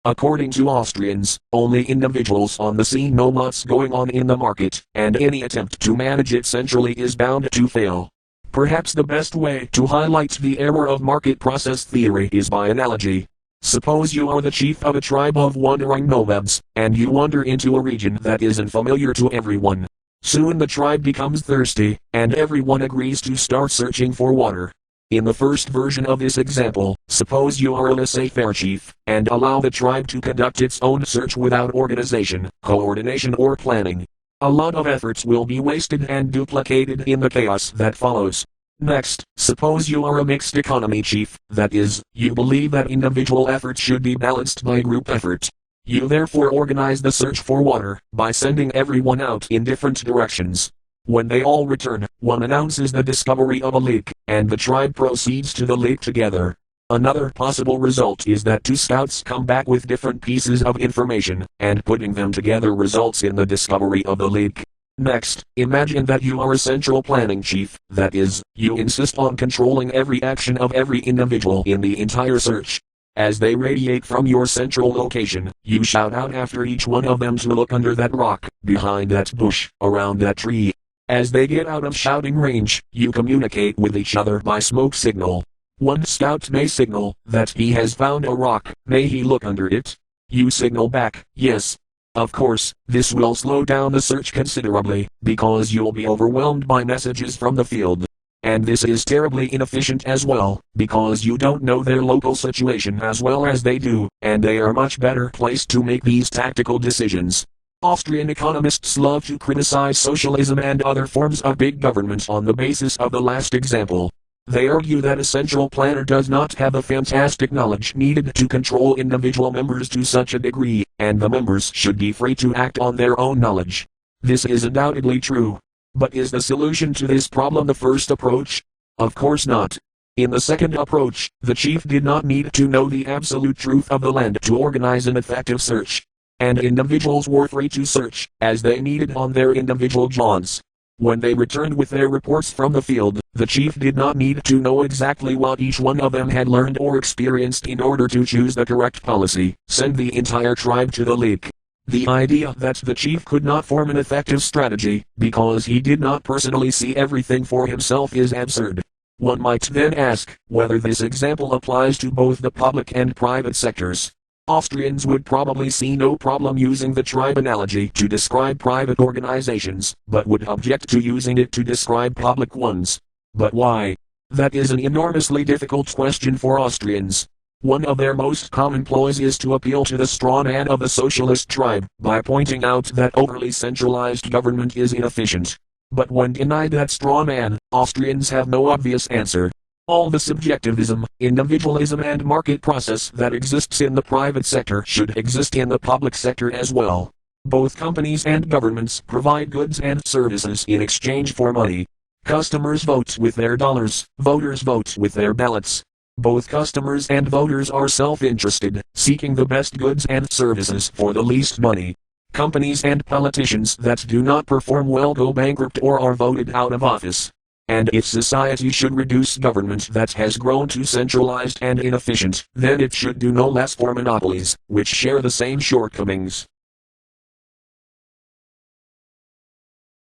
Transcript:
According to Austrians, only individuals on the scene know what's going on in the market, and any attempt to manage it centrally is bound to fail. Perhaps the best way to highlight the error of market process theory is by analogy. Suppose you are the chief of a tribe of wandering nomads, and you wander into a region that isn't familiar to everyone. Soon the tribe becomes thirsty, and everyone agrees to start searching for water. In the first version of this example, suppose you are a laissez-faire chief, and allow the tribe to conduct its own search without organization, coordination or planning. A lot of efforts will be wasted and duplicated in the chaos that follows. Next, suppose you are a mixed economy chief, that is, you believe that individual effort should be balanced by group effort. You therefore organize the search for water, by sending everyone out in different directions. When they all return, one announces the discovery of a lake, and the tribe proceeds to the lake together. Another possible result is that two scouts come back with different pieces of information, and putting them together results in the discovery of the lake. Next, imagine that you are a central planning chief, that is, you insist on controlling every action of every individual in the entire search. As they radiate from your central location, you shout out after each one of them to look under that rock, behind that bush, around that tree. As they get out of shouting range, you communicate with each other by smoke signal. One scout may signal that he has found a rock, may he look under it? You signal back, yes. Of course, this will slow down the search considerably, because you'll be overwhelmed by messages from the field. And this is terribly inefficient as well, because you don't know their local situation as well as they do, and they are much better placed to make these tactical decisions. Austrian economists love to criticize socialism and other forms of big government on the basis of the last example. They argue that a central planner does not have the fantastic knowledge needed to control individual members to such a degree, and the members should be free to act on their own knowledge. This is undoubtedly true. But is the solution to this problem the first approach? Of course not. In the second approach, the chief did not need to know the absolute truth of the land to organize an effective search. And individuals were free to search, as they needed on their individual jaunts. When they returned with their reports from the field, the chief did not need to know exactly what each one of them had learned or experienced in order to choose the correct policy, send the entire tribe to the lake. The idea that the chief could not form an effective strategy, because he did not personally see everything for himself is absurd. One might then ask, whether this example applies to both the public and private sectors. Austrians would probably see no problem using the tribe analogy to describe private organizations, but would object to using it to describe public ones. But why? That is an enormously difficult question for Austrians. One of their most common ploys is to appeal to the straw man of the socialist tribe, by pointing out that overly centralized government is inefficient. But when denied that straw man, Austrians have no obvious answer. All the subjectivism, individualism and market process that exists in the private sector should exist in the public sector as well. Both companies and governments provide goods and services in exchange for money. Customers vote with their dollars, voters vote with their ballots. Both customers and voters are self-interested, seeking the best goods and services for the least money. Companies and politicians that do not perform well go bankrupt or are voted out of office. And if society should reduce government that has grown too centralized and inefficient, then it should do no less for monopolies, which share the same shortcomings.